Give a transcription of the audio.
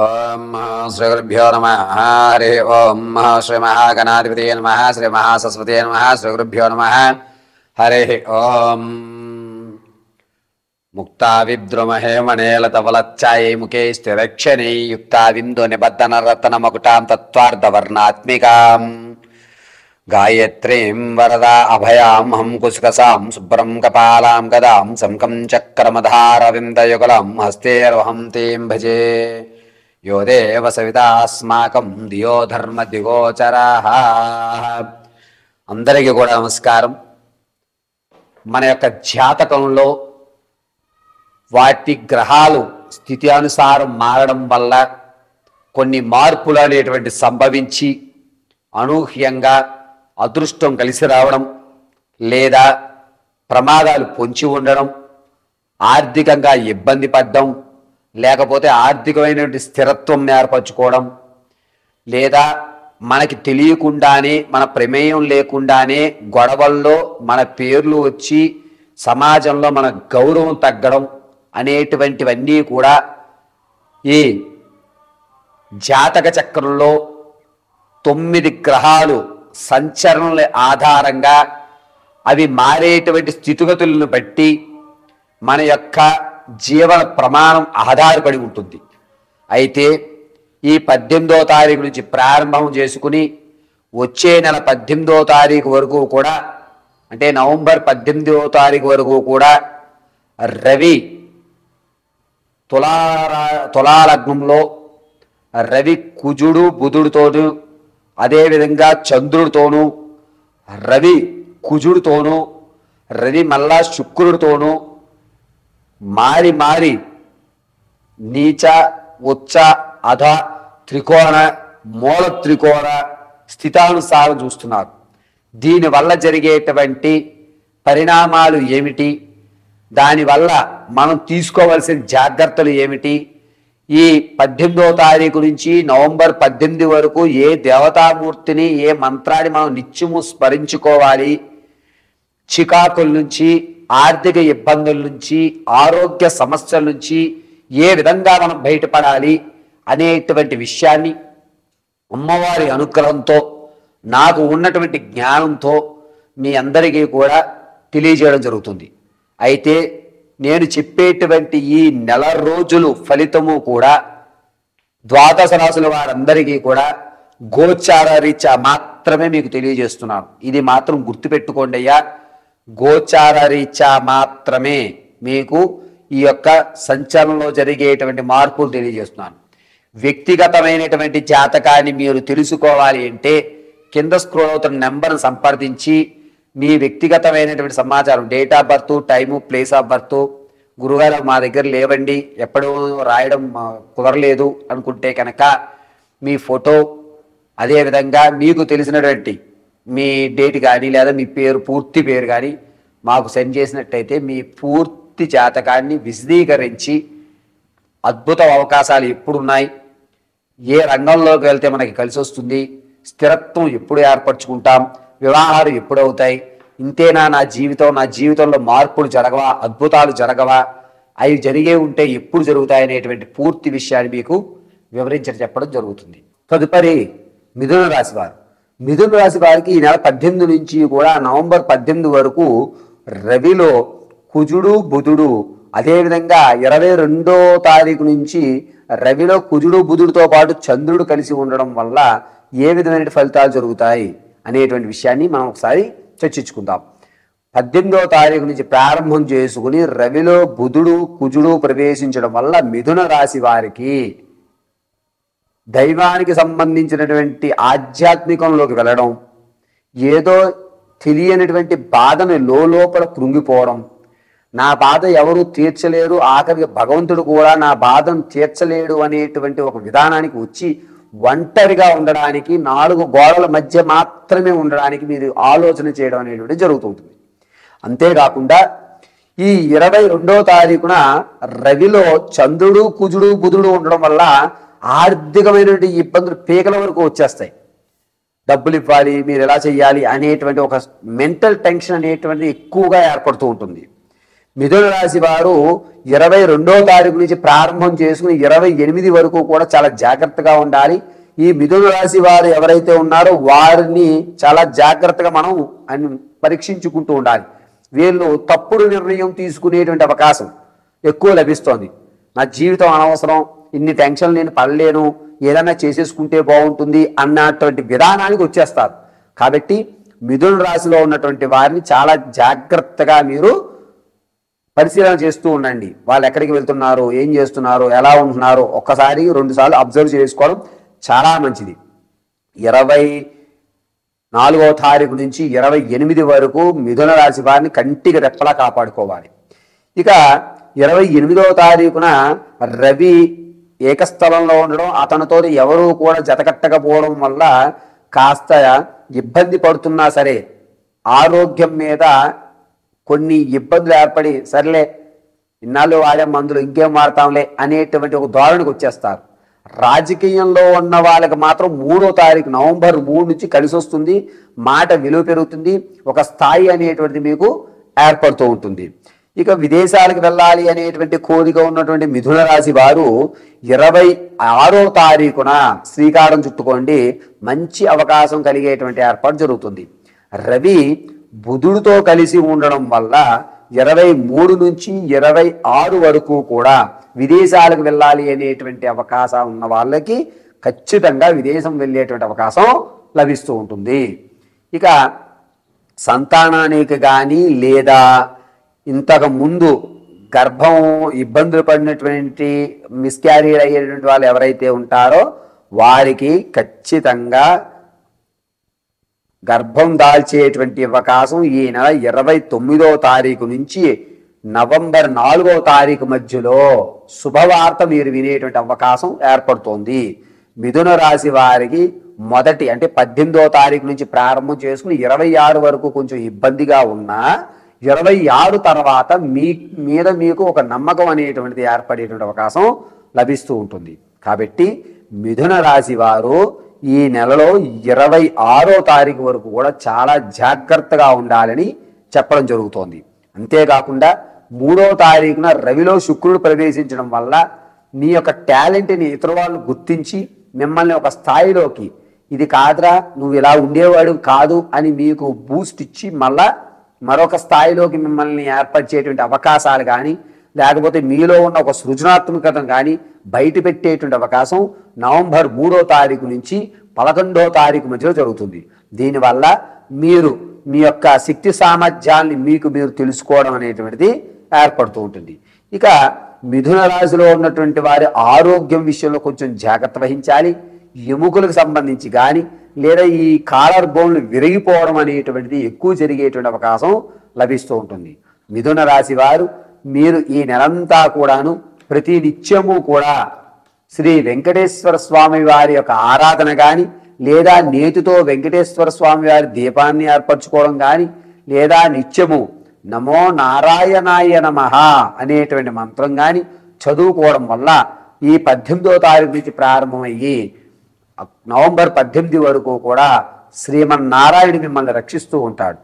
ఓం శ్రీ గురుభ్యో నమః. హరి ఓం శ్రీ మహాగణాధిపతయే నమః. శ్రీ మహాసరస్వతయే నమః. శ్రీ గురుభ్యో నమః. హరి ఓం. ముక్తా విద్రుమహే మణేలతవలచ్చాయై ముఖే స్థిరక్షణై యుక్తా విందు నిబద్ధన రతన మకుటాం తత్వార్ధవర్ణాత్మికాం గాయత్రీం వరదా అభయాం హం కుశకసాం శుభ్రం కపాలాం గదాం శంఖం చక్రమధారవిందయుగలం హస్తేర్వహం తీం భజే యో దేవ సవితాస్మాకం దియో ధర్మ దిగోచరాః. అందరికీ కూడా నమస్కారం. మన యొక్క జాతకంలో వాటి గ్రహాలు స్థితి అనుసారం మారడం వల్ల కొన్ని మార్పులు అనేటువంటి సంభవించి అనూహ్యంగా అదృష్టం కలిసి రావడం లేదా ప్రమాదాలు పొంచి ఉండడం, ఆర్థికంగా ఇబ్బంది పడడం, లేకపోతే ఆర్థికమైనటువంటి స్థిరత్వం ఏర్పరచుకోవడం, లేదా మనకి తెలియకుండానే మన ప్రమేయం లేకుండానే గొడవల్లో మన పేర్లు వచ్చి సమాజంలో మన గౌరవం తగ్గడం అనేటువంటివన్నీ కూడా ఈ జాతక చక్రంలో 9 గ్రహాలు సంచరణల ఆధారంగా అవి మారేటువంటి స్థితిగతులను బట్టి మన యొక్క జీవన ప్రమాణం ఆధారపడి ఉంటుంది. అయితే ఈ 18వ తారీఖు నుంచి ప్రారంభం చేసుకుని వచ్చే నెల 18వ తారీఖు వరకు కూడా, అంటే నవంబర్ 18వ తారీఖు వరకు కూడా రవి తులాలగ్నంలో రవి కుజుడు బుధుడితోనూ, అదేవిధంగా చంద్రుడితోనూ, రవి కుజుడితోనూ, రవి మళ్ళా శుక్రుడితోనూ మారి మారి నీచ ఉచ్చ అధ త్రికోణ మూల త్రికోణ స్థితానుసారం చూస్తున్నారు. దీనివల్ల జరిగేటువంటి పరిణామాలు ఏమిటి, దానివల్ల మనం తీసుకోవలసిన జాగ్రత్తలు ఏమిటి, ఈ 18వ తారీఖు నుంచి నవంబర్ 18 వరకు ఏ దేవతామూర్తిని ఏ మంత్రాన్ని మనం నిత్యము స్మరించుకోవాలి, చికాకుల నుంచి, ఆర్థిక ఇబ్బందుల నుంచి, ఆరోగ్య సమస్యల నుంచి ఏ విధంగా మనం బయటపడాలి అనేటువంటి విషయాన్ని అమ్మవారి అనుగ్రహంతో నాకు ఉన్నటువంటి జ్ఞానంతో మీ అందరికీ కూడా తెలియజేయడం జరుగుతుంది. అయితే నేను చెప్పేటువంటి ఈ నెల రోజులు ఫలితము కూడా ద్వాదశ రాశుల వారందరికీ కూడా గోచార రీత్యా మాత్రమే మీకు తెలియజేస్తున్నాను. ఇది మాత్రం గుర్తుపెట్టుకోండి అయ్యా, గోచార రీత్యా మాత్రమే మీకు ఈ యొక్క సంచలనంలో జరిగేటువంటి మార్పులు తెలియజేస్తున్నాను. వ్యక్తిగతమైనటువంటి జాతకాన్ని మీరు తెలుసుకోవాలి అంటే కింద స్క్రోల్ అవుతున్న నెంబర్ను సంప్రదించి మీ వ్యక్తిగతమైనటువంటి సమాచారం, date of birth, time, place of birth, గురుగారు మా దగ్గర లేవండి, ఎప్పుడూ రాయడం కుదరలేదు అనుకుంటే కనుక మీ ఫోటో, అదేవిధంగా మీకు తెలిసినటువంటి మీ డేట్ కానీ లేదా మీ పేరు, పూర్తి పేరు కానీ మాకు సెండ్ చేసినట్టయితే మీ పూర్తి జాతకాన్ని విశదీకరించి అద్భుత అవకాశాలు ఎప్పుడున్నాయి, ఏ రంగంలోకి వెళ్తే మనకి కలిసి వస్తుంది, స్థిరత్వం ఎప్పుడు ఏర్పరచుకుంటాం, వివాహాలు ఎప్పుడవుతాయి, ఇంతేనా నా జీవితంలో మార్పులు జరగవా, అద్భుతాలు జరగవా, అవి జరిగే ఉంటే ఎప్పుడు జరుగుతాయి అనేటువంటి పూర్తి విషయాన్ని మీకు వివరించి చెప్పడం జరుగుతుంది. తదుపరి మిథున రాశి వారు. మిథున రాశి వారికి ఈ నెల 18 నుంచి కూడా నవంబర్ 18 వరకు రవిలో కుజుడు బుధుడు, అదేవిధంగా 22వ తారీఖు నుంచి రవిలో కుజుడు బుధుడితో పాటు చంద్రుడు కలిసి ఉండడం వల్ల ఏ విధమైన ఫలితాలు జరుగుతాయి అనేటువంటి విషయాన్ని మనం ఒకసారి చర్చించుకుందాం. 18వ తారీఖు నుంచి ప్రారంభం చేసుకుని రవిలో బుధుడు కుజుడు ప్రవేశించడం వల్ల మిథున రాశి వారికి దైవానికి సంబంధించినటువంటి ఆధ్యాత్మికంలోకి వెళ్ళడం, ఏదో తెలియనటువంటి బాధను లోపల కృంగిపోవడం, నా బాధ ఎవరు తీర్చలేరు, ఆఖరికి భగవంతుడు కూడా నా బాధను తీర్చలేడు అనేటువంటి ఒక విధానానికి వచ్చి ఒంటరిగా ఉండడానికి, 4 గోడల మధ్య మాత్రమే ఉండడానికి మీరు ఆలోచన చేయడం అనేటువంటి జరుగుతుంటుంది. అంతేకాకుండా ఈ 22వ తారీఖున రవిలో చంద్రుడు కుజుడు బుధుడు ఉండడం వల్ల ఆర్థికమైనటువంటి ఇబ్బందులు పీకల వరకు వచ్చేస్తాయి. డబ్బులు ఇవ్వాలి, మీరు ఎలా చేయాలి అనేటువంటి ఒక మెంటల్ టెన్షన్ అనేటువంటిది ఎక్కువగా ఏర్పడుతూ ఉంటుంది. మిథున రాశి వారు 22వ తారీఖు నుంచి ప్రారంభం చేసుకుని 28 వరకు కూడా చాలా జాగ్రత్తగా ఉండాలి. ఈ మిథున రాశి వారు ఎవరైతే ఉన్నారో వారిని చాలా జాగ్రత్తగా మనం పరీక్షించుకుంటూ ఉండాలి. వీళ్ళు తప్పుడు నిర్ణయం తీసుకునేటువంటి అవకాశం ఎక్కువ లభిస్తోంది. నా జీవితం అనవసరం, ఇన్ని టెన్షన్లు నేను పడలేను, ఏదైనా చేసేసుకుంటే బాగుంటుంది అన్నటువంటి విధానానికి వచ్చేస్తారు. కాబట్టి మిథున రాశిలో ఉన్నటువంటి వారిని చాలా జాగ్రత్తగా మీరు పరిశీలన చేస్తూ ఉండండి. వాళ్ళు ఎక్కడికి వెళ్తున్నారు, ఏం చేస్తున్నారు, ఎలా ఉంటున్నారు ఒక్కసారి 2 సార్లు అబ్జర్వ్ చేసుకోవడం చాలా మంచిది. 24వ తారీఖు నుంచి 28 వరకు మిథున రాశి వారిని కంటికి రెప్పలా కాపాడుకోవాలి. ఇక 28వ తారీఖున రవి ఏకస్థలంలో ఉండడం, అతనితో ఎవరు కూడా జతకట్టకపోవడం వల్ల కాస్త ఇబ్బంది పడుతున్నా సరే ఆరోగ్యం మీద కొన్ని ఇబ్బందులు ఏర్పడి సర్లే ఇన్నాళ్ళు వాడే మందులు ఇంకేం వాడతాంలే అనేటువంటి ఒక ధోరణికి వచ్చేస్తారు. రాజకీయంలో ఉన్న వాళ్ళకి మాత్రం 3వ తారీఖు నవంబర్ 3 నుంచి కలిసి వస్తుంది. మాట విలువ పెరుగుతుంది, ఒక స్థాయి అనేటువంటిది మీకు ఏర్పడుతూ ఉంటుంది. ఇక విదేశాలకు వెళ్ళాలి అనేటువంటి కోరిక ఉన్నటువంటి మిథున రాశి వారు 26వ తారీఖున శ్రీకారం చుట్టుకోండి, మంచి అవకాశం కలిగేటువంటి ఏర్పాటు జరుగుతుంది. రవి బుధుడితో కలిసి ఉండడం వల్ల 23 నుంచి 26 వరకు కూడా విదేశాలకు వెళ్ళాలి అనేటువంటి అవకాశం ఉన్న వాళ్ళకి ఖచ్చితంగా విదేశం వెళ్ళేటువంటి అవకాశం లభిస్తూ ఉంటుంది. ఇక సంతానానికి కానీ లేదా ఇంతకు ముందు గర్భం ఇబ్బందులు పడినటువంటి మిస్క్యారీడ్ అయ్యేటువంటి వాళ్ళు ఎవరైతే ఉంటారో వారికి ఖచ్చితంగా గర్భం దాల్చేటువంటి అవకాశం ఈ నెల 29వ తారీఖు నుంచి నవంబర్ 4వ తారీఖు మధ్యలో శుభవార్త మీరు వినేటువంటి అవకాశం ఏర్పడుతోంది. మిథున రాశి వారికి మొదటి అంటే 18వ తారీఖు నుంచి ప్రారంభం చేసుకుని 26 వరకు కొంచెం ఇబ్బందిగా ఉన్నా 26 తర్వాత మీద మీకు ఒక నమ్మకం అనేటువంటిది ఏర్పడేటువంటి అవకాశం లభిస్తూ ఉంటుంది. కాబట్టి మిథున రాశి వారు ఈ నెలలో 26వ తారీఖు వరకు కూడా చాలా జాగ్రత్తగా ఉండాలని చెప్పడం జరుగుతోంది. అంతేకాకుండా 3వ తారీఖున రవిలో శుక్రుడు ప్రవేశించడం వల్ల నీ యొక్క టాలెంట్ని ఇతర వాళ్ళు గుర్తించి మిమ్మల్ని ఒక స్థాయిలోకి ఇది కాదురా నువ్వు ఇలా ఉండేవాడు కాదు అని మీకు బూస్ట్ ఇచ్చి మళ్ళా మరొక స్థాయిలోకి మిమ్మల్ని ఏర్పరిచేటువంటి అవకాశాలు కానీ లేకపోతే మీలో ఉన్న ఒక సృజనాత్మకతను కానీ బయట పెట్టేటువంటి అవకాశం నవంబర్ 3వ తారీఖు నుంచి 11వ తారీఖు మధ్యలో జరుగుతుంది. దీనివల్ల మీరు మీ యొక్క శక్తి సామర్థ్యాన్ని మీరు తెలుసుకోవడం అనేటువంటిది ఏర్పడుతూ ఉంటుంది. ఇక మిథున రాశిలో ఉన్నటువంటి వారి ఆరోగ్యం విషయంలో కొంచెం జాగ్రత్త వహించాలి. ఎముకలకు సంబంధించి కానీ లేదా ఈ కాలర్ బోన్లు విరిగిపోవడం అనేటువంటిది ఎక్కువ జరిగేటువంటి అవకాశం లభిస్తూ ఉంటుంది. మిథున రాశి వారు మీరు ఈ నెలంతా కూడాను ప్రతి నిత్యము కూడా శ్రీ వెంకటేశ్వర స్వామి వారి యొక్క ఆరాధన కానీ లేదా నేతితో వెంకటేశ్వర స్వామి వారి దీపాన్ని ఏర్పరచుకోవడం కానీ లేదా నిత్యము నమో నారాయణాయ నమః అనేటువంటి మంత్రం కానీ చదువుకోవడం వల్ల ఈ 18వ తారీఖు నుంచి ప్రారంభమయ్యి నవంబర్ 18 వరకు కూడా శ్రీమన్నారాయణ మిమ్మల్ని రక్షిస్తూ ఉంటాడు.